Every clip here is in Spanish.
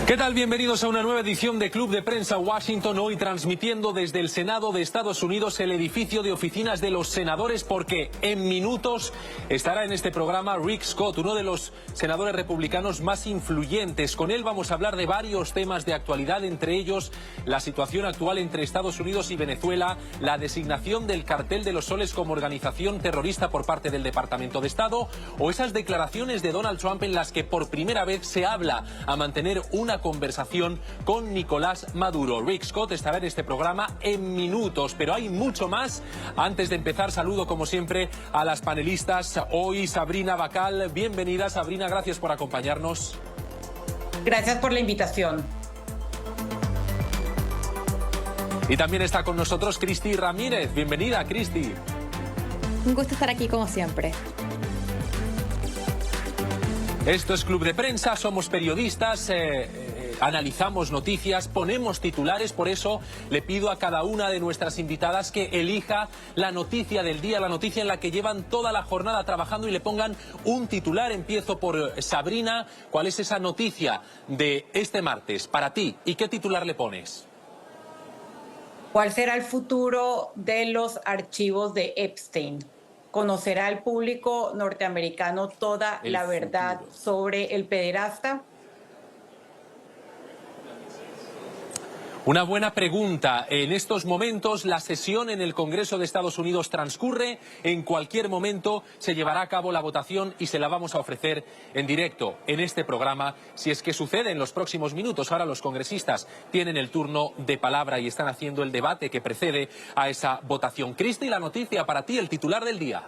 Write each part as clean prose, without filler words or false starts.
¿Qué tal? Bienvenidos a una nueva edición de Club de Prensa Washington, hoy transmitiendo desde el Senado de Estados Unidos, el edificio de oficinas de los senadores, porque en minutos estará en este programa Rick Scott, uno de los senadores republicanos más influyentes. Con él vamos a hablar de varios temas de actualidad, entre ellos la situación actual entre Estados Unidos y Venezuela, la designación del Cartel de los Soles como organización terrorista por parte del Departamento de Estado, o esas declaraciones de Donald Trump en las que por primera vez se habla a mantener una conversación con Nicolás Maduro. Rick Scott estará en este programa en minutos, pero hay mucho más. Antes de empezar, saludo como siempre a las panelistas. Hoy Sabrina Bacal, bienvenida Sabrina, gracias por acompañarnos. Gracias por la invitación. Y también está con nosotros Cristi Ramírez. Bienvenida, Cristi. Un gusto estar aquí como siempre. Esto es Club de Prensa, somos periodistas, analizamos noticias, ponemos titulares, por eso le pido a cada una de nuestras invitadas que elija la noticia del día, la noticia en la que llevan toda la jornada trabajando y le pongan un titular. Empiezo por Sabrina. ¿Cuál es esa noticia de este martes para ti y qué titular le pones? ¿Cuál será el futuro de los archivos de Epstein? ¿Conocerá el público norteamericano toda la verdad sobre el pederasta? Una buena pregunta. En estos momentos la sesión en el Congreso de Estados Unidos transcurre. En cualquier momento se llevará a cabo la votación y se la vamos a ofrecer en directo en este programa, si es que sucede en los próximos minutos. Ahora los congresistas tienen el turno de palabra y están haciendo el debate que precede a esa votación. Cristi, la noticia para ti, el titular del día.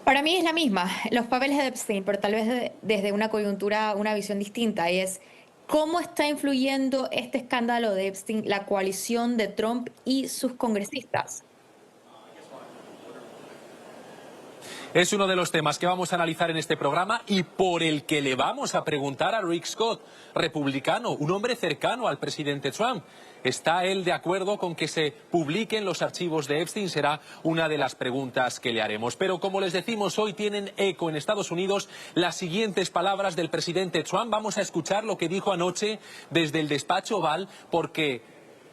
Para mí es la misma, los papeles de Epstein, pero tal vez desde una coyuntura, una visión distinta, y es cómo está influyendo este escándalo de Epstein la coalición de Trump y sus congresistas. Es uno de los temas que vamos a analizar en este programa y por el que le vamos a preguntar a Rick Scott, republicano, un hombre cercano al presidente Trump. ¿Está él de acuerdo con que se publiquen los archivos de Epstein? Será una de las preguntas que le haremos. Pero como les decimos, hoy tienen eco en Estados Unidos las siguientes palabras del presidente Trump. Vamos a escuchar lo que dijo anoche desde el despacho Oval, porque,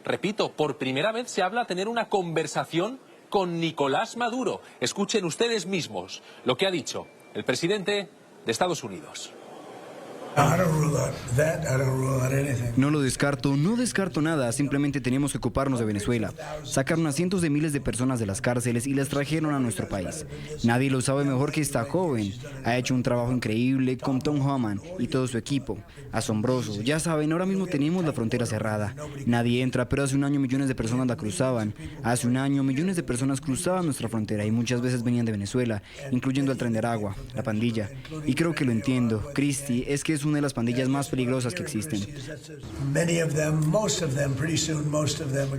repito, por primera vez se habla de tener una conversación con Nicolás Maduro. Escuchen ustedes mismos lo que ha dicho el presidente de Estados Unidos. No lo descarto, no descarto nada, simplemente tenemos que ocuparnos de Venezuela. Sacaron a cientos de miles de personas de las cárceles y las trajeron a nuestro país. Nadie lo sabe mejor que esta joven. Ha hecho un trabajo increíble con Tom Homan y todo su equipo. Asombroso. Ya saben, ahora mismo tenemos la frontera cerrada. Nadie entra, pero hace un año millones de personas la cruzaban. Hace un año millones de personas cruzaban nuestra frontera y muchas veces venían de Venezuela, incluyendo el Tren de Aragua, la pandilla. Y creo que lo entiendo, Cristi, es que es una de las pandillas más peligrosas que existen.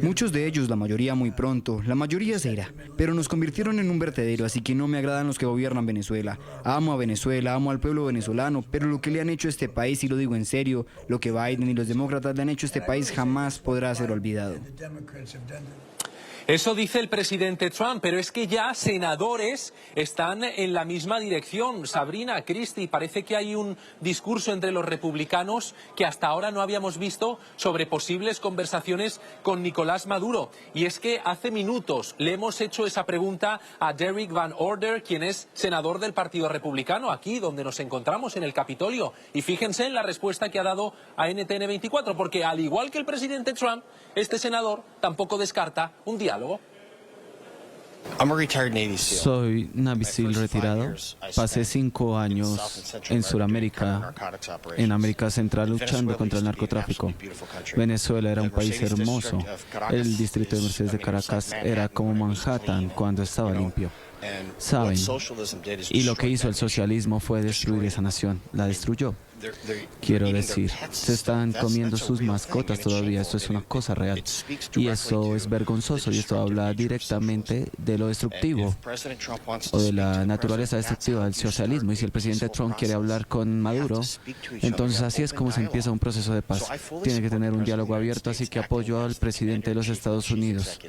Muchos de ellos, la mayoría muy pronto, la mayoría se irá, pero nos convirtieron en un vertedero, así que no me agradan los que gobiernan Venezuela. Amo a Venezuela, amo al pueblo venezolano, pero lo que le han hecho a este país, y lo digo en serio, lo que Biden y los demócratas le han hecho a este país jamás podrá ser olvidado. Eso dice el presidente Trump, pero es que ya senadores están en la misma dirección. Sabrina, Cristi, parece que hay un discurso entre los republicanos que hasta ahora no habíamos visto sobre posibles conversaciones con Nicolás Maduro. Y es que hace minutos le hemos hecho esa pregunta a Derek Van Order, quien es senador del Partido Republicano, aquí donde nos encontramos en el Capitolio. Y fíjense en la respuesta que ha dado a NTN 24, porque al igual que el presidente Trump, este senador tampoco descarta un diálogo. Soy Navy SEAL retirado. Pasé 5 años en Sudamérica, en América Central, luchando contra el narcotráfico. Venezuela era un país hermoso. El distrito de Mercedes de Caracas era como Manhattan cuando estaba limpio. Saben, y lo que hizo el socialismo fue destruir esa nación. La destruyó. Quiero decir, se están comiendo sus mascotas todavía, esto es una cosa real. Y eso es vergonzoso, y esto habla directamente de lo destructivo, o de la naturaleza destructiva del socialismo. Y si el presidente Trump quiere hablar con Maduro, entonces así es como se empieza un proceso de paz. Tiene que tener un diálogo abierto, así que apoyo al presidente de los Estados Unidos.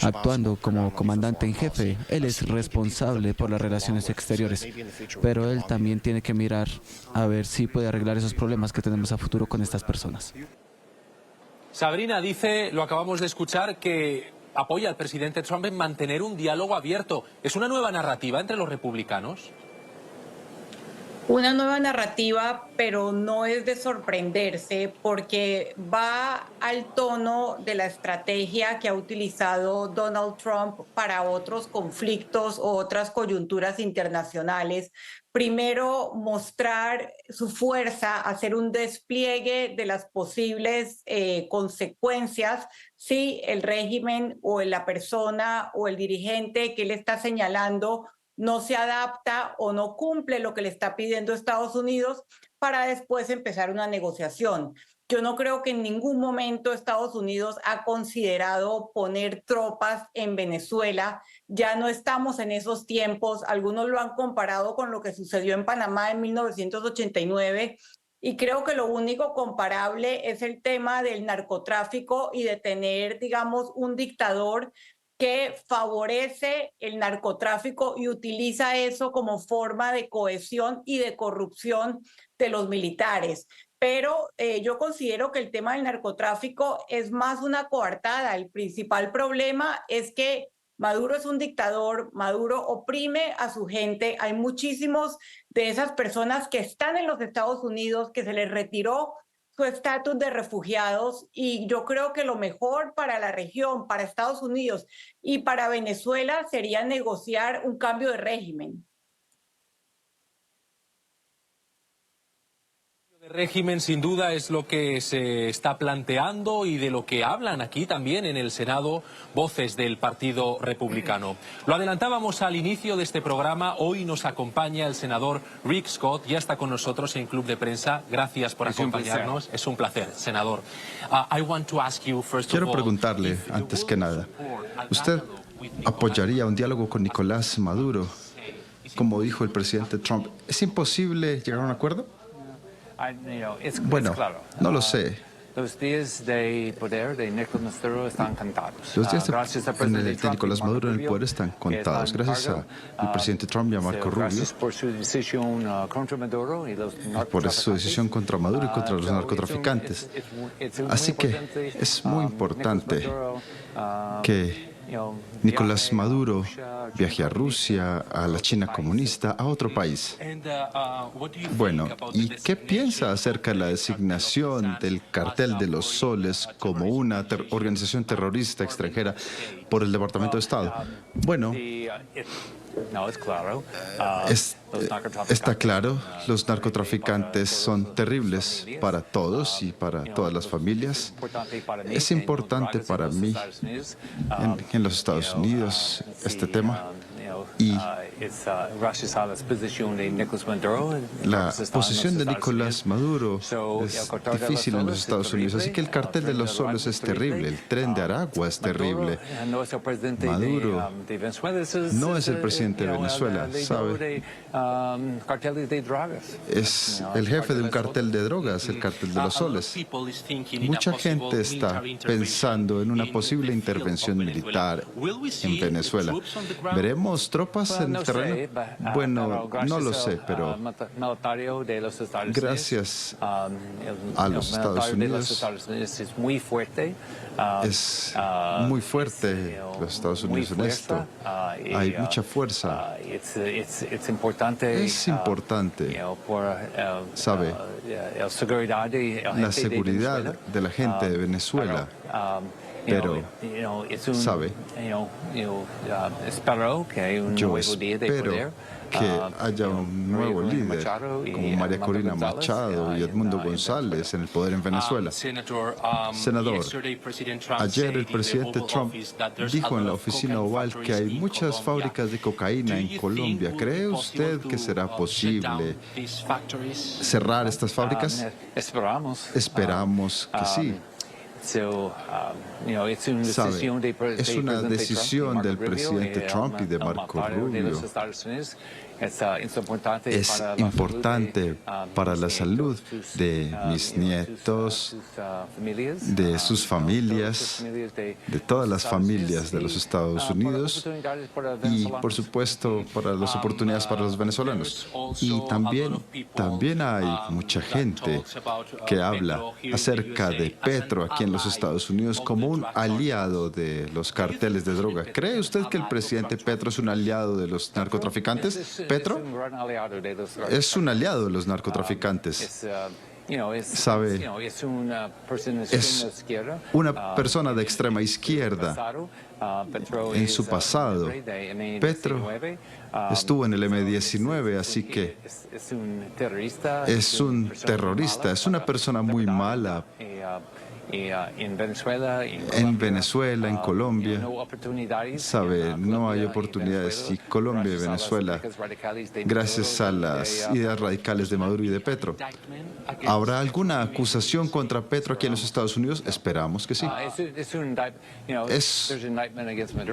Actuando como comandante en jefe, él es responsable por las relaciones exteriores, pero él también tiene que mirar a ver si puede arreglar esos problemas que tenemos a futuro con estas personas. Sabrina dice, lo acabamos de escuchar, que apoya al presidente Trump en mantener un diálogo abierto. ¿Es una nueva narrativa entre los republicanos? Una nueva narrativa, pero no es de sorprenderse porque va al tono de la estrategia que ha utilizado Donald Trump para otros conflictos o otras coyunturas internacionales. Primero, mostrar su fuerza, hacer un despliegue de las posibles consecuencias si el régimen o la persona o el dirigente que él está señalando no se adapta o no cumple lo que le está pidiendo Estados Unidos, para después empezar una negociación. Yo no creo que en ningún momento Estados Unidos ha considerado poner tropas en Venezuela. Ya no estamos en esos tiempos. Algunos lo han comparado con lo que sucedió en Panamá en 1989. Y creo que lo único comparable es el tema del narcotráfico y de tener, digamos, un dictador que favorece el narcotráfico y utiliza eso como forma de cohesión y de corrupción de los militares. Pero yo considero que el tema del narcotráfico es más una coartada. El principal problema es que Maduro es un dictador, Maduro oprime a su gente. Hay muchísimos de esas personas que están en los Estados Unidos, que se les retiró su estatus de refugiados, y yo creo que lo mejor para la región, para Estados Unidos y para Venezuela sería negociar un cambio de régimen. El régimen sin duda es lo que se está planteando y de lo que hablan aquí también en el Senado voces del Partido Republicano. Lo adelantábamos al inicio de este programa. Hoy nos acompaña el senador Rick Scott, ya está con nosotros en Club de Prensa. Gracias por acompañarnos. Es un placer, senador. Quiero preguntarle, antes que nada, ¿usted apoyaría un diálogo con Nicolás Maduro? Como dijo el presidente Trump, ¿es imposible llegar a un acuerdo? Bueno, no lo sé. Los días de poder de Nicolás Maduro están contados. Los días de Nicolás Maduro en el poder están contados. Gracias al presidente Trump y a Marco Rubio por su decisión contra Maduro y los por su decisión contra Maduro y contra los narcotraficantes. Así que es muy importante que Nicolás Maduro viaje a Rusia, a la China comunista, a otro país. Bueno, ¿y qué piensa acerca de la designación del Cartel de los Soles como una organización terrorista extranjera por el Departamento de Estado? Bueno, está claro, los narcotraficantes son terribles para todos y para todas las familias. Es importante para mí en los Estados Unidos este tema. Y la posición de Nicolás Maduro es difícil en los Estados Unidos, así que el Cartel de los Soles es terrible, el Tren de Aragua es terrible. Maduro no es el presidente de Venezuela, ¿sabe? Es el jefe de un cartel de drogas, el Cartel de los Soles. Mucha gente está pensando en una posible intervención militar en Venezuela. ¿Veremos tropas en el terreno? Bueno, no lo sé, pero gracias a los Estados Unidos es muy fuerte los Estados Unidos en esto. Hay mucha fuerza. Es importante, ¿sabe? La seguridad de la gente de Venezuela. Pero, ¿sabe? Yo espero que haya un nuevo líder como María Corina Machado y Edmundo González en el poder en Venezuela. Senador, ayer el presidente Trump dijo en la oficina oval que hay muchas fábricas de cocaína en Colombia. ¿Cree usted que será posible cerrar estas fábricas? Esperamos que sí. ¿Sabe? Es una decisión del presidente Trump y de Marco Rubio Es importante para la salud de mis nietos, de sus familias, de todas las familias de los Estados Unidos y, por supuesto, para las oportunidades para los venezolanos. Y también hay mucha gente que habla acerca de Petro aquí en los Estados Unidos como un aliado de los carteles de droga. ¿Cree usted que el presidente Petro es un aliado de los narcotraficantes? ¿Petro? Es un aliado de los narcotraficantes. Sabe, es una persona de extrema izquierda. En su pasado, Petro estuvo en el M-19, así que es un terrorista, es una persona muy mala. En Venezuela, en Colombia, sabe, no hay oportunidades. Y Colombia y Venezuela, gracias a las ideas radicales de Maduro y de Petro. ¿Habrá alguna acusación contra Petro aquí en los Estados Unidos? Esperamos que sí.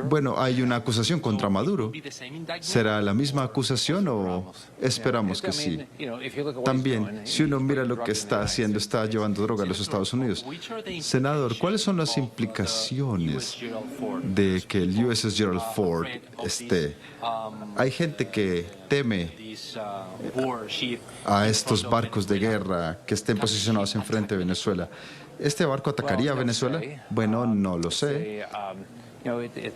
Bueno, hay una acusación contra Maduro. ¿Será la misma acusación o esperamos que sí? También, si uno mira lo que está haciendo, está llevando droga a los Estados Unidos. Senador, ¿cuáles son las implicaciones de que el USS Gerald Ford esté? Hay gente que teme a estos barcos de guerra que estén posicionados enfrente de Venezuela. ¿Este barco atacaría a Venezuela? Bueno, no lo sé.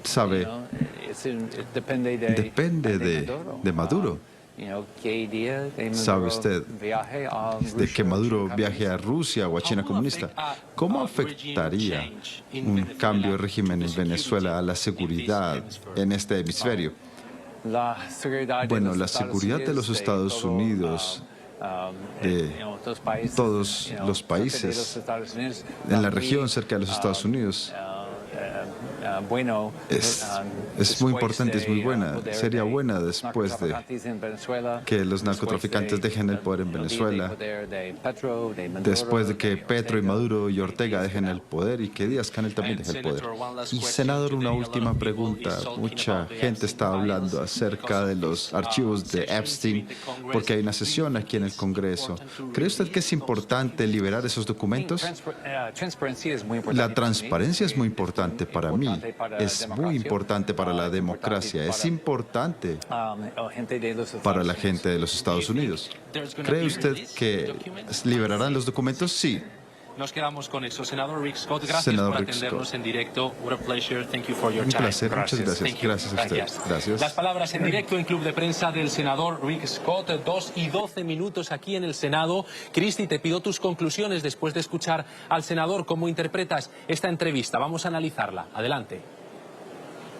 Sabe, depende de Maduro. ¿Sabe usted de que Maduro viaje a Rusia o a China comunista? ¿Cómo afectaría un cambio de régimen en Venezuela a la seguridad en este hemisferio? Bueno, la seguridad de los Estados Unidos, de todos los países en la región cerca de los Estados Unidos, es muy importante, es muy buena. Sería buena después de que los narcotraficantes dejen el poder en Venezuela, después de que Petro y Maduro y Ortega dejen el poder y que Díaz-Canel también deje el poder. Y, senador, una última pregunta. Mucha gente está hablando acerca de los archivos de Epstein porque hay una sesión aquí en el Congreso. ¿Cree usted que es importante liberar esos documentos? La transparencia es muy importante para mí. Es muy importante para la democracia, es importante para la gente de los Estados Unidos. ¿Cree usted que liberarán los documentos? Sí. Nos quedamos con eso. Senador Rick Scott, gracias Senador por Rick atendernos Scott. en directo. What a pleasure. Thank you for your Un time. placer, muchas gracias. Thank you. Gracias a usted. Gracias. Las palabras en directo en Club de Prensa del senador Rick Scott, 2:12 aquí en el Senado. Cristi, te pido tus conclusiones después de escuchar al senador. ¿Cómo interpretas esta entrevista? Vamos a analizarla. Adelante.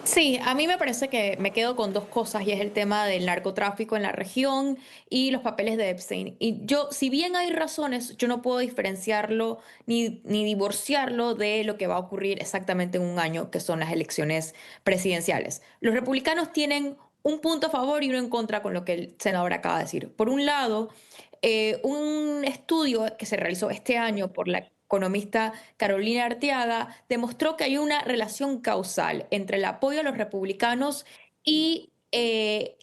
Sí, a mí me parece que me quedo con dos cosas y es el tema del narcotráfico en la región y los papeles de Epstein. Y yo, si bien hay razones, yo no puedo diferenciarlo ni divorciarlo de lo que va a ocurrir exactamente en un año, que son las elecciones presidenciales. Los republicanos tienen un punto a favor y uno en contra con lo que el senador acaba de decir. Por un lado, un estudio que se realizó este año por la economista Carolina Arteaga demostró que hay una relación causal entre el apoyo a los republicanos y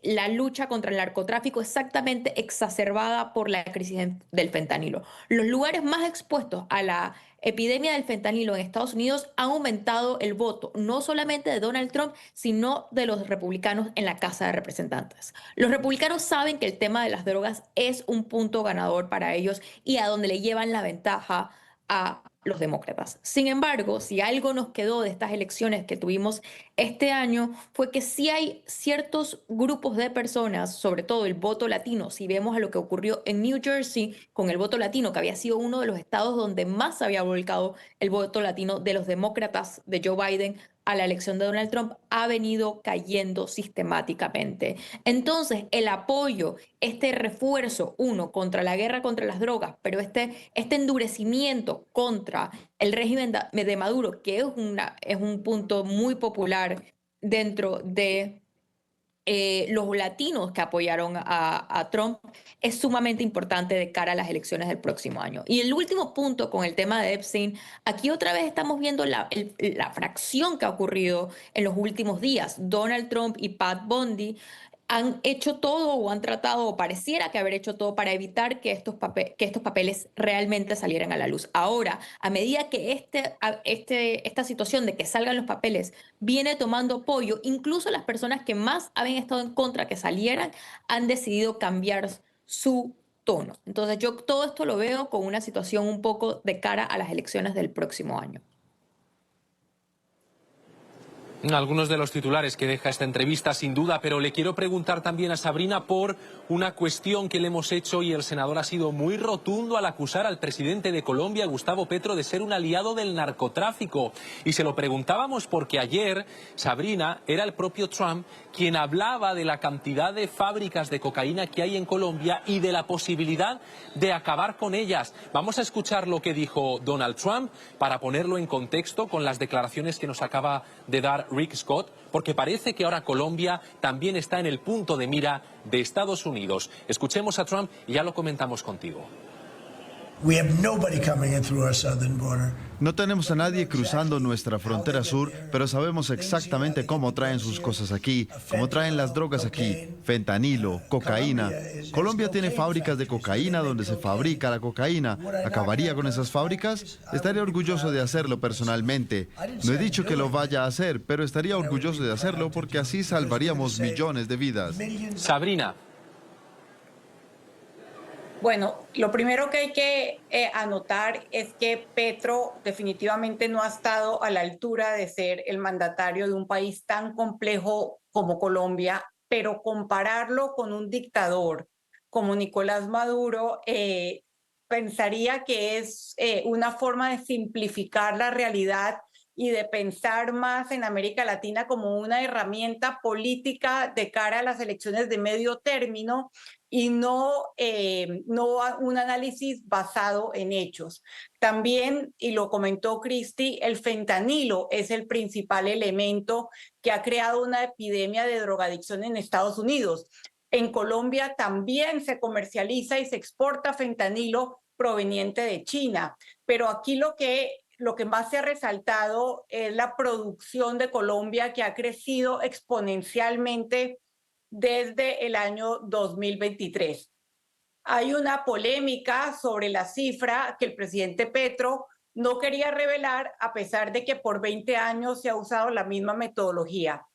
la lucha contra el narcotráfico exactamente exacerbada por la crisis del fentanilo. Los lugares más expuestos a la epidemia del fentanilo en Estados Unidos han aumentado el voto, no solamente de Donald Trump, sino de los republicanos en la Casa de Representantes. Los republicanos saben que el tema de las drogas es un punto ganador para ellos y a donde le llevan la ventaja a los demócratas. Sin embargo, si algo nos quedó de estas elecciones que tuvimos este año fue que sí hay ciertos grupos de personas, sobre todo el voto latino, si vemos a lo que ocurrió en New Jersey con el voto latino, que había sido uno de los estados donde más se había volcado el voto latino de los demócratas de Joe Biden a la elección de Donald Trump, ha venido cayendo sistemáticamente. Entonces, el apoyo, este refuerzo, uno, contra la guerra contra las drogas, pero este endurecimiento contra el régimen de Maduro, que es un punto muy popular dentro de los latinos que apoyaron a Trump, es sumamente importante de cara a las elecciones del próximo año. Y el último punto con el tema de Epstein, aquí otra vez estamos viendo la fracción que ha ocurrido en los últimos días. Donald Trump y Pat Bundy han hecho todo o han tratado o pareciera que haber hecho todo para evitar que estos papeles realmente salieran a la luz. Ahora, a medida que esta situación de que salgan los papeles viene tomando apoyo, incluso las personas que más habían estado en contra que salieran han decidido cambiar su tono. Entonces yo todo esto lo veo con una situación un poco de cara a las elecciones del próximo año. Algunos de los titulares que deja esta entrevista, sin duda, pero le quiero preguntar también a Sabrina por una cuestión que le hemos hecho y el senador ha sido muy rotundo al acusar al presidente de Colombia, Gustavo Petro, de ser un aliado del narcotráfico. Y se lo preguntábamos porque ayer, Sabrina, era el propio Trump quien hablaba de la cantidad de fábricas de cocaína que hay en Colombia y de la posibilidad de acabar con ellas. Vamos a escuchar lo que dijo Donald Trump para ponerlo en contexto con las declaraciones que nos acaba de dar Rick Scott, porque parece que ahora Colombia también está en el punto de mira de Estados Unidos. Escuchemos a Trump y ya lo comentamos contigo. No tenemos a nadie cruzando nuestra frontera sur, pero sabemos exactamente cómo traen sus cosas aquí, cómo traen las drogas aquí, fentanilo, cocaína. Colombia tiene fábricas de cocaína donde se fabrica la cocaína. ¿Acabaría con esas fábricas? Estaría orgulloso de hacerlo personalmente. No he dicho que lo vaya a hacer, pero estaría orgulloso de hacerlo porque así salvaríamos millones de vidas. Sabrina. Bueno, lo primero que hay que anotar es que Petro definitivamente no ha estado a la altura de ser el mandatario de un país tan complejo como Colombia, pero compararlo con un dictador como Nicolás Maduro, pensaría que es una forma de simplificar la realidad y de pensar más en América Latina como una herramienta política de cara a las elecciones de medio término y no un análisis basado en hechos. También, y lo comentó Cristi, el fentanilo es el principal elemento que ha creado una epidemia de drogadicción en Estados Unidos. En Colombia también se comercializa y se exporta fentanilo proveniente de China, pero aquí lo que más se ha resaltado es la producción de Colombia, que ha crecido exponencialmente desde el año 2023. Hay una polémica sobre la cifra que el presidente Petro no quería revelar, a pesar de que por 20 años se ha usado la misma metodología.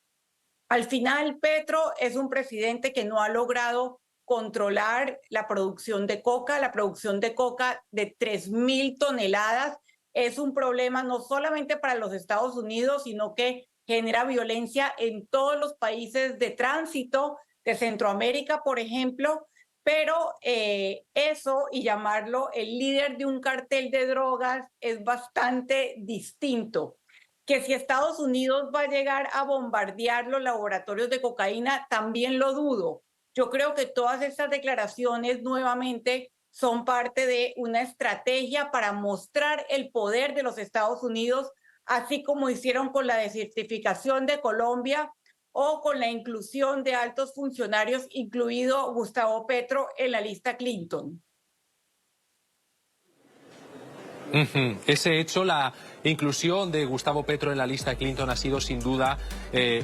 Al final, Petro es un presidente que no ha logrado controlar la producción de coca. La producción de coca de 3.000 toneladas es un problema no solamente para los Estados Unidos, sino que genera violencia en todos los países de tránsito de Centroamérica, por ejemplo, pero eso y llamarlo el líder de un cartel de drogas es bastante distinto. Que si Estados Unidos va a llegar a bombardear los laboratorios de cocaína, también lo dudo. Yo creo que todas estas declaraciones nuevamente son parte de una estrategia para mostrar el poder de los Estados Unidos, así como hicieron con la desertificación de Colombia o con la inclusión de altos funcionarios, incluido Gustavo Petro, en la lista Clinton. Ese hecho, la inclusión de Gustavo Petro en la lista Clinton, ha sido sin duda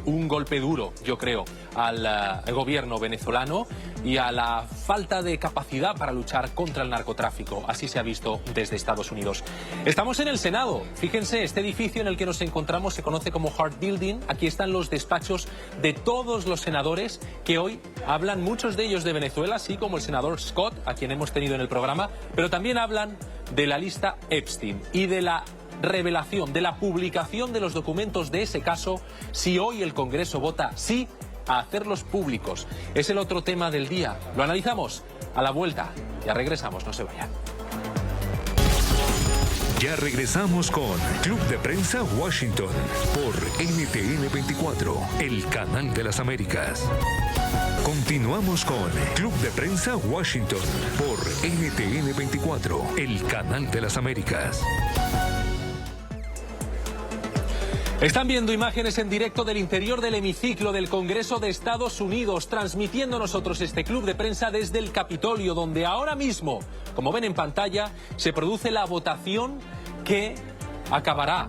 un golpe duro, yo creo, al gobierno venezolano y a la falta de capacidad para luchar contra el narcotráfico. Así se ha visto desde Estados Unidos. Estamos en el Senado. Fíjense, este edificio en el que nos encontramos se conoce como Hart Building. Aquí están los despachos de todos los senadores que hoy hablan, muchos de ellos de Venezuela, así como el senador Scott, a quien hemos tenido en el programa, pero también hablan de la lista Epstein y de la revelación, de la publicación de los documentos de ese caso, si hoy el Congreso vota sí a hacerlos públicos. Es el otro tema del día. Lo analizamos a la vuelta. Ya regresamos, no se vayan. Ya regresamos con Club de Prensa Washington por NTN 24, el canal de las Américas. Continuamos con Club de Prensa Washington por NTN 24, el canal de las Américas. Están viendo imágenes en directo del interior del hemiciclo del Congreso de Estados Unidos, transmitiendo nosotros este club de prensa desde el Capitolio, donde ahora mismo, como ven en pantalla, se produce la votación que acabará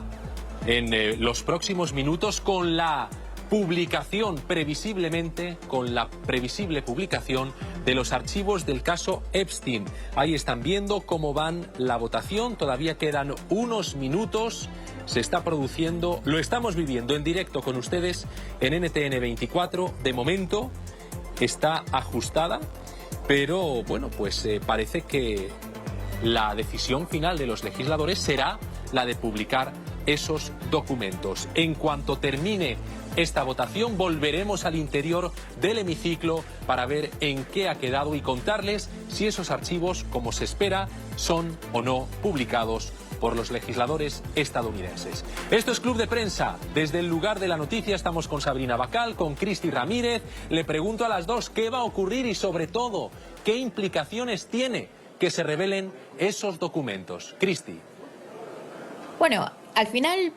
en los próximos minutos con la publicación, previsiblemente, con la previsible publicación de los archivos del caso Epstein. Ahí están viendo cómo van la votación, todavía quedan unos minutos, se está produciendo, lo estamos viviendo en directo con ustedes en NTN 24, de momento está ajustada, pero bueno, pues parece que la decisión final de los legisladores será la de publicar esos documentos. En cuanto termine esta votación, volveremos al interior del hemiciclo para ver en qué ha quedado y contarles si esos archivos, como se espera, son o no publicados por los legisladores estadounidenses. Esto es Club de Prensa. Desde el lugar de la noticia estamos con Sabrina Bacal, con Cristi Ramírez. Le pregunto a las dos qué va a ocurrir y, sobre todo, qué implicaciones tiene que se revelen esos documentos. Cristi. Bueno, al final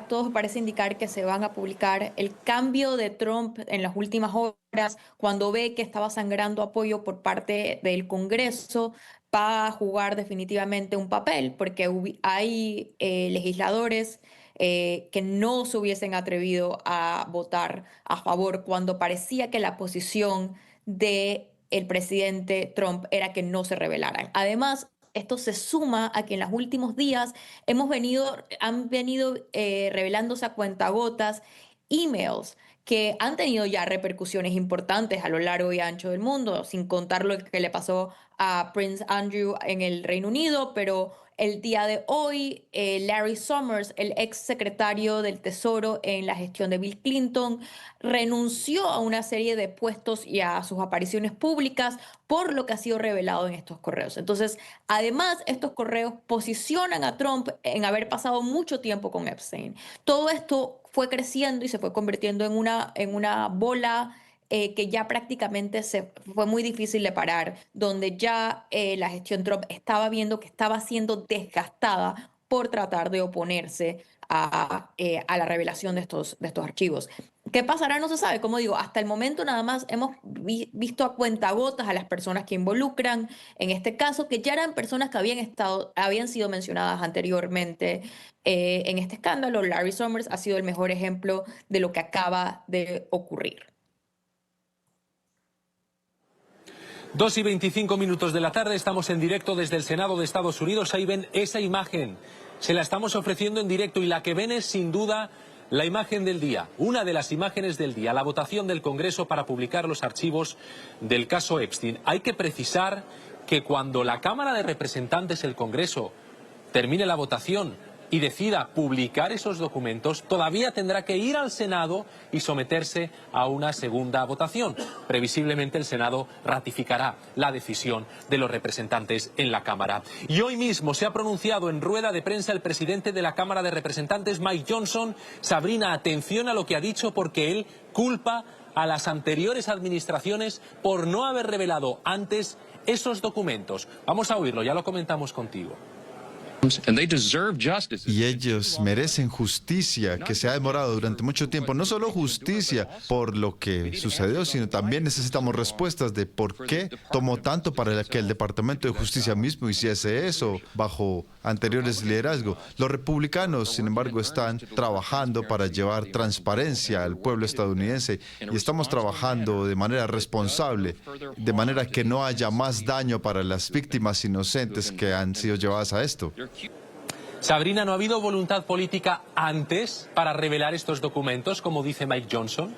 todo parece indicar que se van a publicar. El cambio de Trump en las últimas horas, cuando ve que estaba sangrando apoyo por parte del Congreso, va a jugar definitivamente un papel, porque hay legisladores que no se hubiesen atrevido a votar a favor cuando parecía que la posición del presidente Trump era que no se rebelaran. Además, esto se suma a que en los últimos días han venido revelándose a cuentagotas emails que han tenido ya repercusiones importantes a lo largo y ancho del mundo, sin contar lo que le pasó a Prince Andrew en el Reino Unido, pero el día de hoy, Larry Summers, el ex secretario del Tesoro en la gestión de Bill Clinton, renunció a una serie de puestos y a sus apariciones públicas por lo que ha sido revelado en estos correos. Entonces, además, estos correos posicionan a Trump en haber pasado mucho tiempo con Epstein. Todo esto fue creciendo y se fue convirtiendo en una bola que ya prácticamente fue muy difícil de parar, donde ya la gestión Trump estaba viendo que estaba siendo desgastada por tratar de oponerse a la revelación de estos archivos. ¿Qué pasará? No se sabe. Como digo, hasta el momento nada más hemos visto a cuentagotas a las personas que involucran en este caso, que ya eran personas que habían sido mencionadas anteriormente en este escándalo. Larry Summers ha sido el mejor ejemplo de lo que acaba de ocurrir. 2:25 de la tarde, estamos en directo desde el Senado de Estados Unidos. Ahí ven esa imagen, se la estamos ofreciendo en directo y la que ven es sin duda la imagen del día, una de las imágenes del día, la votación del Congreso para publicar los archivos del caso Epstein. Hay que precisar que cuando la Cámara de Representantes, el Congreso, termine la votación y decida publicar esos documentos, todavía tendrá que ir al Senado y someterse a una segunda votación. Previsiblemente el Senado ratificará la decisión de los representantes en la Cámara. Y hoy mismo se ha pronunciado en rueda de prensa el presidente de la Cámara de Representantes, Mike Johnson. Sabrina, atención a lo que ha dicho, porque él culpa a las anteriores administraciones por no haber revelado antes esos documentos. Vamos a oírlo, ya lo comentamos contigo. Y ellos merecen justicia, que se ha demorado durante mucho tiempo. No solo justicia por lo que sucedió, sino también necesitamos respuestas de por qué tomó tanto para que el Departamento de Justicia mismo hiciese eso bajo anteriores liderazgos. Los republicanos, sin embargo, están trabajando para llevar transparencia al pueblo estadounidense y estamos trabajando de manera responsable, de manera que no haya más daño para las víctimas inocentes que han sido llevadas a esto. Sabrina, ¿no ha habido voluntad política antes para revelar estos documentos, como dice Mike Johnson?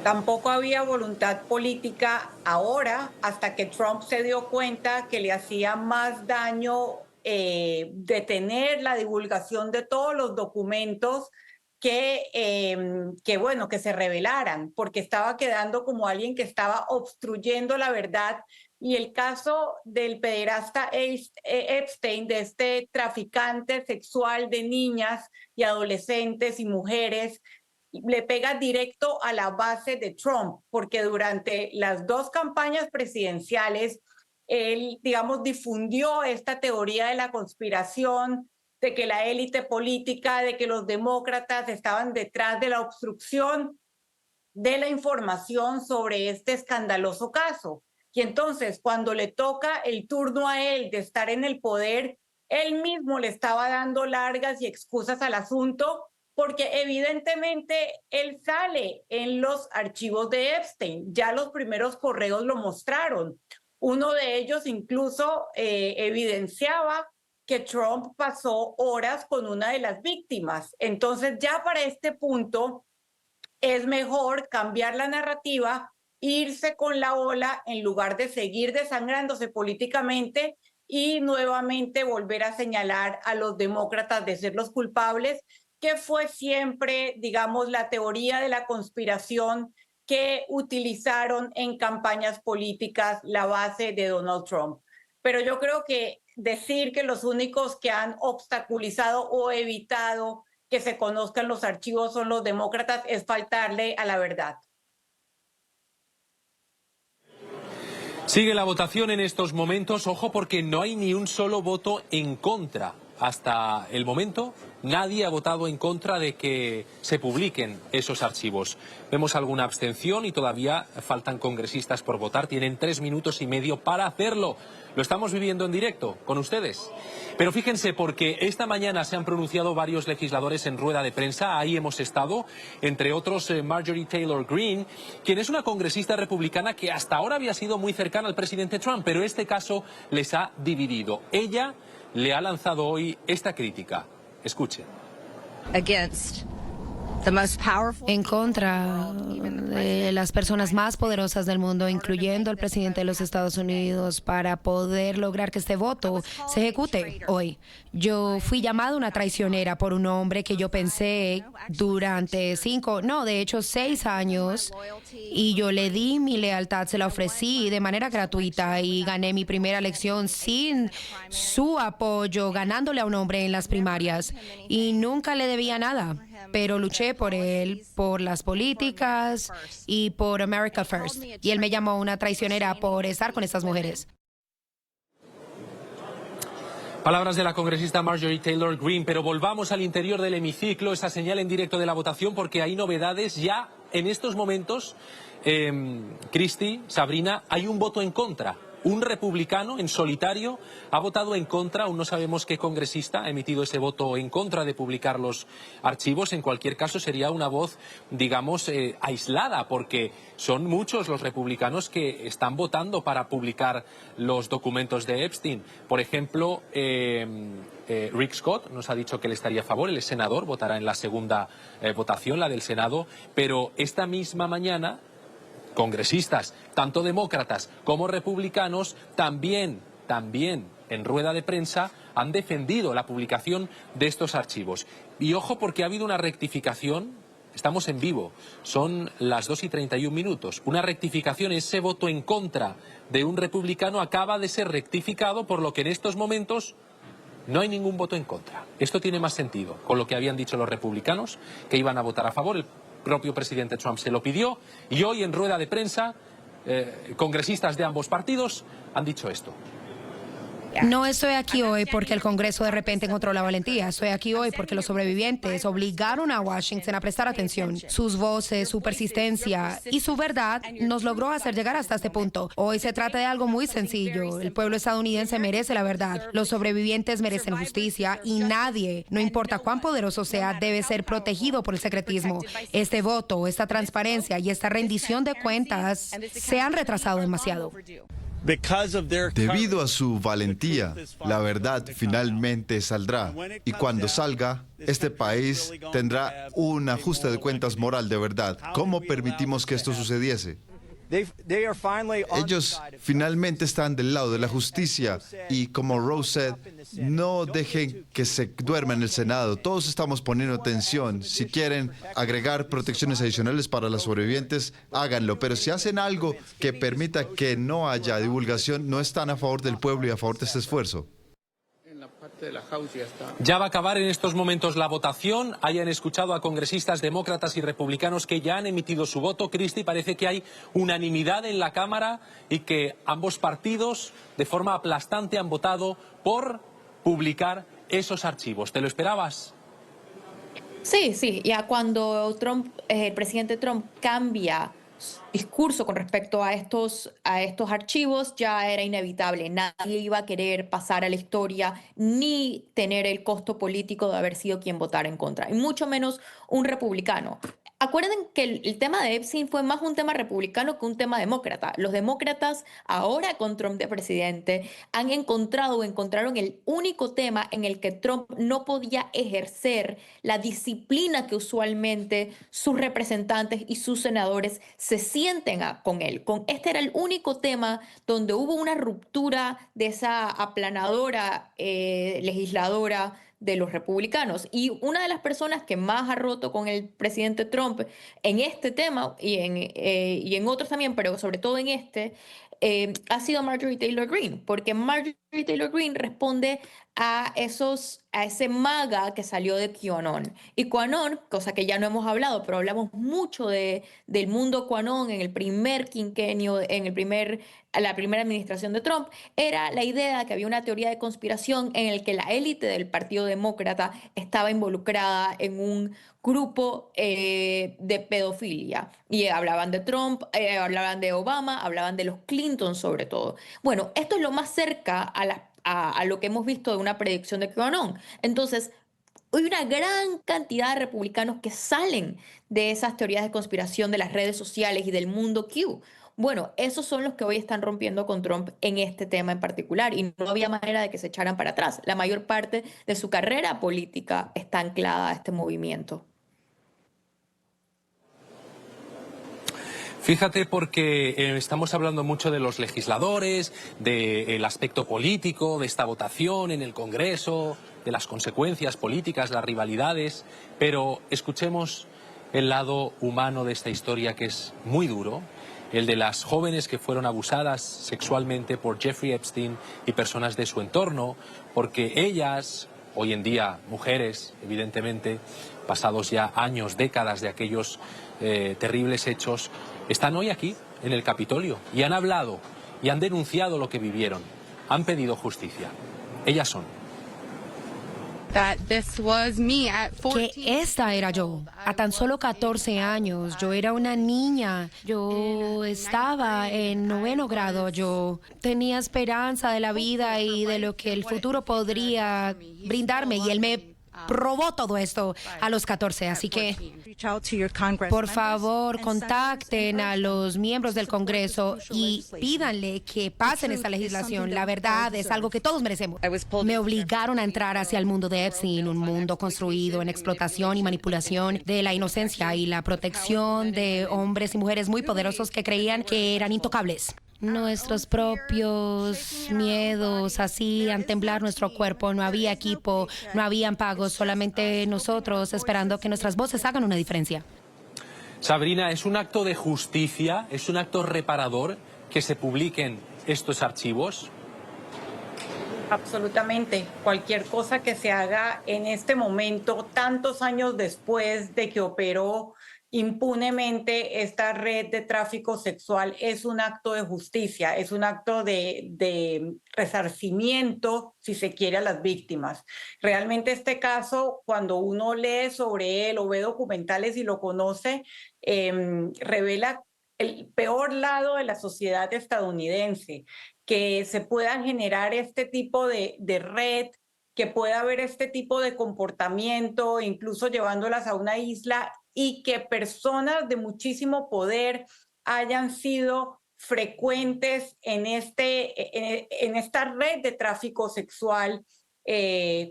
Tampoco había voluntad política ahora, hasta que Trump se dio cuenta que le hacía más daño detener la divulgación de todos los documentos que se revelaran, porque estaba quedando como alguien que estaba obstruyendo la verdad. Y el caso del pederasta Epstein, de este traficante sexual de niñas y adolescentes y mujeres, le pega directo a la base de Trump, porque durante las dos campañas presidenciales, él, difundió esta teoría de la conspiración, de que la élite política, de que los demócratas estaban detrás de la obstrucción de la información sobre este escandaloso caso. Y entonces, cuando le toca el turno a él de estar en el poder, él mismo le estaba dando largas y excusas al asunto, porque evidentemente él sale en los archivos de Epstein. Ya los primeros correos lo mostraron. Uno de ellos incluso evidenciaba que Trump pasó horas con una de las víctimas. Entonces ya para este punto es mejor cambiar la narrativa, irse con la ola en lugar de seguir desangrándose políticamente y nuevamente volver a señalar a los demócratas de ser los culpables, que fue siempre, digamos, la teoría de la conspiración que utilizaron en campañas políticas la base de Donald Trump. Pero yo creo que decir que los únicos que han obstaculizado o evitado que se conozcan los archivos son los demócratas es faltarle a la verdad. Sigue la votación en estos momentos, ojo, porque no hay ni un solo voto en contra. Hasta el momento nadie ha votado en contra de que se publiquen esos archivos. Vemos alguna abstención y todavía faltan congresistas por votar. Tienen 3 minutos y medio para hacerlo. Lo estamos viviendo en directo con ustedes. Pero fíjense, porque esta mañana se han pronunciado varios legisladores en rueda de prensa. Ahí hemos estado, entre otros Marjorie Taylor Greene, quien es una congresista republicana que hasta ahora había sido muy cercana al presidente Trump, pero este caso les ha dividido. Ella le ha lanzado hoy esta crítica. Escuche. En contra de las personas más poderosas del mundo, incluyendo el presidente de los Estados Unidos, para poder lograr que este voto se ejecute hoy. Yo fui llamada una traicionera por un hombre que yo pensé durante 6 años, y yo le di mi lealtad, se la ofrecí de manera gratuita y gané mi primera elección sin su apoyo, ganándole a un hombre en las primarias, y nunca le debía nada. Pero luché por él, por las políticas y por America First. Y él me llamó una traicionera por estar con estas mujeres. Palabras de la congresista Marjorie Taylor Greene, pero volvamos al interior del hemiciclo, esa señal en directo de la votación, porque hay novedades ya en estos momentos. Cristi, Sabrina, hay un voto en contra. Un republicano en solitario ha votado en contra, aún no sabemos qué congresista ha emitido ese voto en contra de publicar los archivos. En cualquier caso sería una voz, digamos, aislada, porque son muchos los republicanos que están votando para publicar los documentos de Epstein. Por ejemplo, Rick Scott nos ha dicho que él estaría a favor, él es senador, votará en la segunda votación, la del Senado, pero esta misma mañana congresistas, tanto demócratas como republicanos, también en rueda de prensa han defendido la publicación de estos archivos. Y ojo, porque ha habido una rectificación, estamos en vivo, son las 2:31. Una rectificación, ese voto en contra de un republicano acaba de ser rectificado, por lo que en estos momentos no hay ningún voto en contra. Esto tiene más sentido con lo que habían dicho los republicanos, que iban a votar a favor. El propio presidente Trump se lo pidió y hoy en rueda de prensa congresistas de ambos partidos han dicho esto. No estoy aquí hoy porque el Congreso de repente encontró la valentía. Estoy aquí hoy porque los sobrevivientes obligaron a Washington a prestar atención. Sus voces, su persistencia y su verdad nos logró hacer llegar hasta este punto. Hoy se trata de algo muy sencillo. El pueblo estadounidense merece la verdad. Los sobrevivientes merecen justicia y nadie, no importa cuán poderoso sea, debe ser protegido por el secretismo. Este voto, esta transparencia y esta rendición de cuentas se han retrasado demasiado. Debido a su valentía, la verdad finalmente saldrá. Y cuando salga, este país tendrá un ajuste de cuentas moral de verdad. ¿Cómo permitimos que esto sucediese? Ellos finalmente están del lado de la justicia y, como Rose said, no dejen que se duerma en el Senado. Todos estamos poniendo atención. Si quieren agregar protecciones adicionales para los sobrevivientes, háganlo. Pero si hacen algo que permita que no haya divulgación, no están a favor del pueblo y a favor de este esfuerzo. Ya va a acabar en estos momentos la votación. Hayan escuchado a congresistas demócratas y republicanos que ya han emitido su voto. Cristi, parece que hay unanimidad en la Cámara y que ambos partidos, de forma aplastante, han votado por publicar esos archivos. ¿Te lo esperabas? Sí, ya cuando el presidente Trump cambia discurso con respecto a estos archivos ya era inevitable. Nadie iba a querer pasar a la historia ni tener el costo político de haber sido quien votara en contra, y mucho menos un republicano. Acuerden que el tema de Epstein fue más un tema republicano que un tema demócrata. Los demócratas, ahora con Trump de presidente, han encontrado o encontraron el único tema en el que Trump no podía ejercer la disciplina que usualmente sus representantes y sus senadores se sienten con él. Este era el único tema donde hubo una ruptura de esa aplanadora legisladora de los republicanos. Y una de las personas que más ha roto con el presidente Trump en este tema y en otros también, pero sobre todo en este, ha sido Marjorie Taylor Greene, porque Marjorie Taylor Greene responde a ese MAGA que salió de QAnon. Y QAnon, cosa que ya no hemos hablado, pero hablamos mucho del mundo QAnon en el primer quinquenio, la primera administración de Trump, era la idea de que había una teoría de conspiración en el que la élite del Partido Demócrata estaba involucrada en un grupo de pedofilia. Y hablaban de Trump, hablaban de Obama, hablaban de los Clinton sobre todo. Bueno, esto es lo más cerca a lo que hemos visto de una predicción de QAnon. Entonces, hay una gran cantidad de republicanos que salen de esas teorías de conspiración de las redes sociales y del mundo Q. Bueno, esos son los que hoy están rompiendo con Trump en este tema en particular, y no había manera de que se echaran para atrás. La mayor parte de su carrera política está anclada a este movimiento. Fíjate, porque estamos hablando mucho de los legisladores, del aspecto político, de esta votación en el Congreso, de las consecuencias políticas, las rivalidades, pero escuchemos el lado humano de esta historia, que es muy duro, el de las jóvenes que fueron abusadas sexualmente por Jeffrey Epstein y personas de su entorno, porque ellas, hoy en día mujeres, evidentemente, pasados ya años, décadas de aquellos terribles hechos, están hoy aquí, en el Capitolio, y han hablado y han denunciado lo que vivieron. Han pedido justicia. Ellas son. Que esta era yo. A tan solo 14 años, yo era una niña. Yo estaba en 9º grado. Yo tenía esperanza de la vida y de lo que el futuro podría brindarme, y él me probó todo esto a los 14. Así que, por favor, contacten a los miembros del Congreso y pídanle que pasen esta legislación. La verdad es algo que todos merecemos. Me obligaron a entrar hacia el mundo de Epstein, un mundo construido en explotación y manipulación de la inocencia y la protección de hombres y mujeres muy poderosos que creían que eran intocables. Nuestros propios miedos hacían temblar nuestro cuerpo. No había equipo, no habían pagos, solamente nosotros esperando que nuestras voces hagan una diferencia. Sabrina, ¿es un acto de justicia, es un acto reparador que se publiquen estos archivos? Absolutamente. Cualquier cosa que se haga en este momento, tantos años después de que operó impunemente esta red de tráfico sexual, es un acto de justicia, es un acto de resarcimiento, si se quiere, a las víctimas. Realmente este caso, cuando uno lee sobre él o ve documentales y lo conoce, revela el peor lado de la sociedad estadounidense, que se pueda generar este tipo de red, que pueda haber este tipo de comportamiento, incluso llevándolas a una isla, y que personas de muchísimo poder hayan sido frecuentes en esta red de tráfico sexual,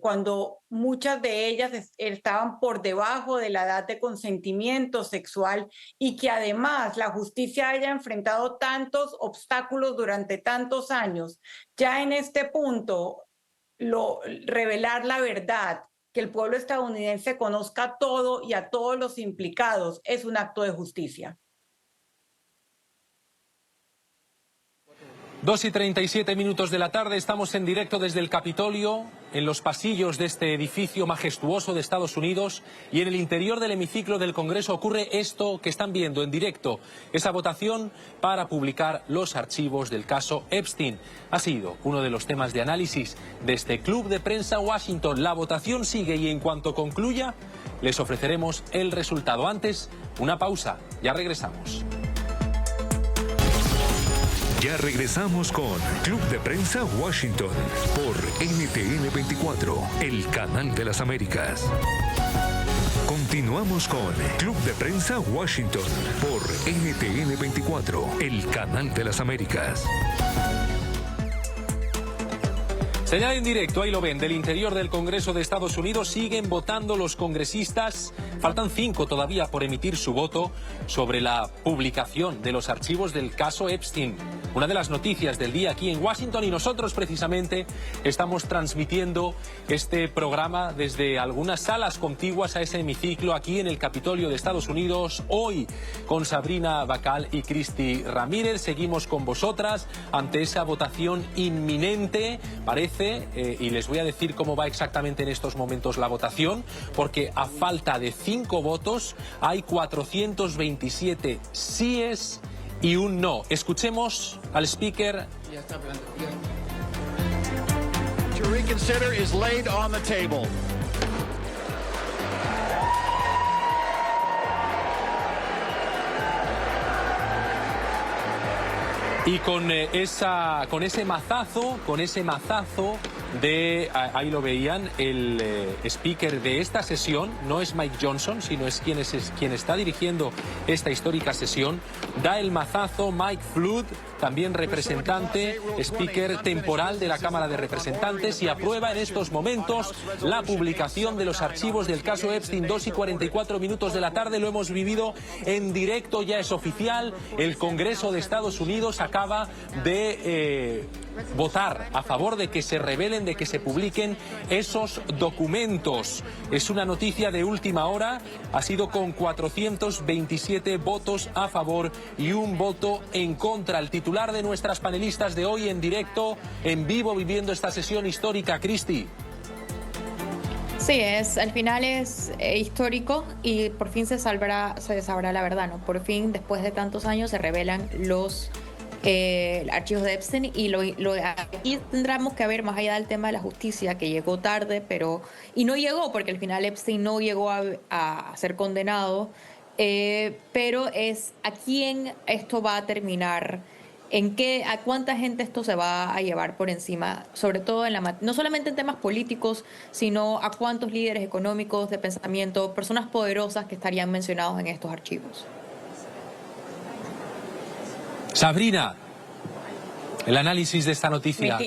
cuando muchas de ellas estaban por debajo de la edad de consentimiento sexual, y que además la justicia haya enfrentado tantos obstáculos durante tantos años. Ya en este punto, revelar la verdad, que el pueblo estadounidense conozca todo y a todos los implicados, es un acto de justicia. 2:37 de la tarde, estamos en directo desde el Capitolio, en los pasillos de este edificio majestuoso de Estados Unidos, y en el interior del hemiciclo del Congreso ocurre esto que están viendo en directo, esa votación para publicar los archivos del caso Epstein. Ha sido uno de los temas de análisis de este Club de Prensa Washington. La votación sigue y en cuanto concluya les ofreceremos el resultado. Antes, una pausa, ya regresamos. Ya regresamos con Club de Prensa Washington por NTN 24, el canal de las Américas. Continuamos con Club de Prensa Washington por NTN 24, el canal de las Américas. Señal en directo, ahí lo ven, del interior del Congreso de Estados Unidos siguen votando los congresistas. Faltan 5 todavía por emitir su voto sobre la publicación de los archivos del caso Epstein. Una de las noticias del día aquí en Washington, y nosotros precisamente estamos transmitiendo este programa desde algunas salas contiguas a ese hemiciclo aquí en el Capitolio de Estados Unidos. Hoy con Sabrina Bacal y Cristi Ramírez seguimos con vosotras ante esa votación inminente. Parece, y les voy a decir cómo va exactamente en estos momentos la votación, porque a falta de 5 votos hay 427 síes y un no. Escuchemos al speaker. To reconsider is laid on the table. Y con ese mazazo de, ahí lo veían, el speaker de esta sesión, no es Mike Johnson, sino es quien está dirigiendo esta histórica sesión, da el mazazo Mike Flood, también representante, speaker temporal de la Cámara de Representantes, y aprueba en estos momentos la publicación de los archivos del caso Epstein. 2:44 de la tarde, lo hemos vivido en directo, ya es oficial. El Congreso de Estados Unidos acaba de votar a favor de que se revelen, de que se publiquen esos documentos. Es una noticia de última hora, ha sido con 427 votos a favor y un voto en contra. El titular de nuestras panelistas de hoy en directo, en vivo, viviendo esta sesión histórica, Cristi. Sí, al final es histórico y por fin se sabrá la verdad, ¿no? Por fin, después de tantos años, se revelan los archivos de Epstein, y aquí tendremos que ver, más allá del tema de la justicia, que llegó tarde, y no llegó, porque al final Epstein no llegó a ser condenado, pero es a quién esto va a terminar, a cuánta gente esto se va a llevar por encima, sobre todo no solamente en temas políticos, sino a cuántos líderes económicos, de pensamiento, personas poderosas que estarían mencionados en estos archivos. Sabrina, el análisis de esta noticia.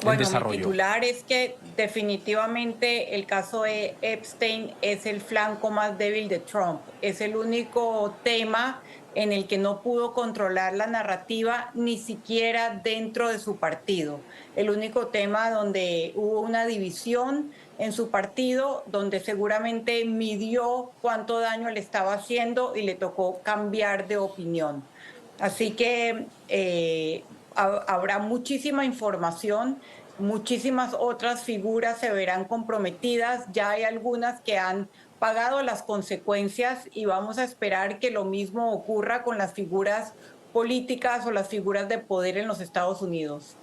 Bueno, mi titular es que definitivamente el caso de Epstein es el flanco más débil de Trump. Es el único tema en el que no pudo controlar la narrativa, ni siquiera dentro de su partido. El único tema donde hubo una división en su partido, donde seguramente midió cuánto daño le estaba haciendo y le tocó cambiar de opinión. Así que habrá muchísima información, muchísimas otras figuras se verán comprometidas, ya hay algunas que han pagado las consecuencias y vamos a esperar que lo mismo ocurra con las figuras políticas o las figuras de poder en los Estados Unidos.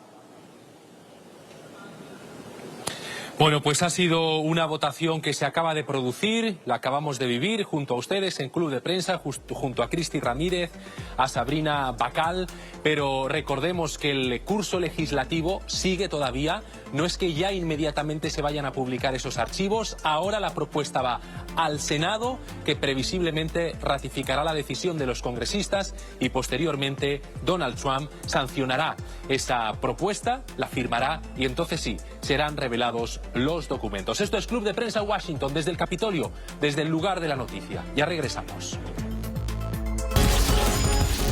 Bueno, pues ha sido una votación que se acaba de producir, la acabamos de vivir junto a ustedes en Club de Prensa, junto a Cristi Ramírez, a Sabrina Bacal, pero recordemos que el curso legislativo sigue todavía, no es que ya inmediatamente se vayan a publicar esos archivos, ahora la propuesta va al Senado, que previsiblemente ratificará la decisión de los congresistas y posteriormente Donald Trump sancionará esa propuesta, la firmará y entonces sí, serán revelados los documentos. Esto es Club de Prensa Washington, desde el Capitolio, desde el lugar de la noticia. Ya regresamos.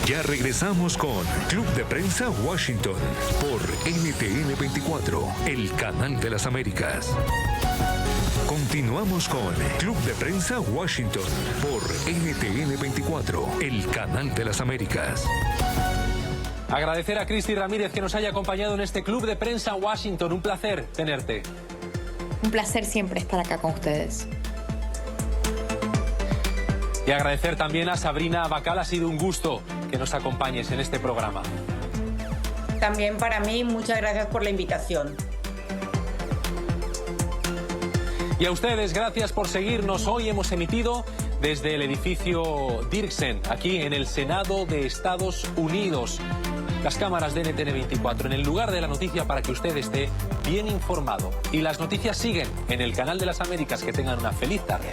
Ya regresamos con Club de Prensa Washington por NTN 24, el canal de las Américas. Continuamos con Club de Prensa Washington por NTN 24, el canal de las Américas. Agradecer a Cristi Ramírez que nos haya acompañado en este Club de Prensa Washington. Un placer tenerte. Un placer siempre estar acá con ustedes. Y agradecer también a Sabrina Bacal, ha sido un gusto que nos acompañes en este programa. También para mí, muchas gracias por la invitación. Y a ustedes, gracias por seguirnos. Hoy hemos emitido desde el edificio Dirksen, aquí en el Senado de Estados Unidos. Las cámaras de NTN 24 en el lugar de la noticia para que usted esté bien informado. Y las noticias siguen en el Canal de las Américas. Que tengan una feliz tarde.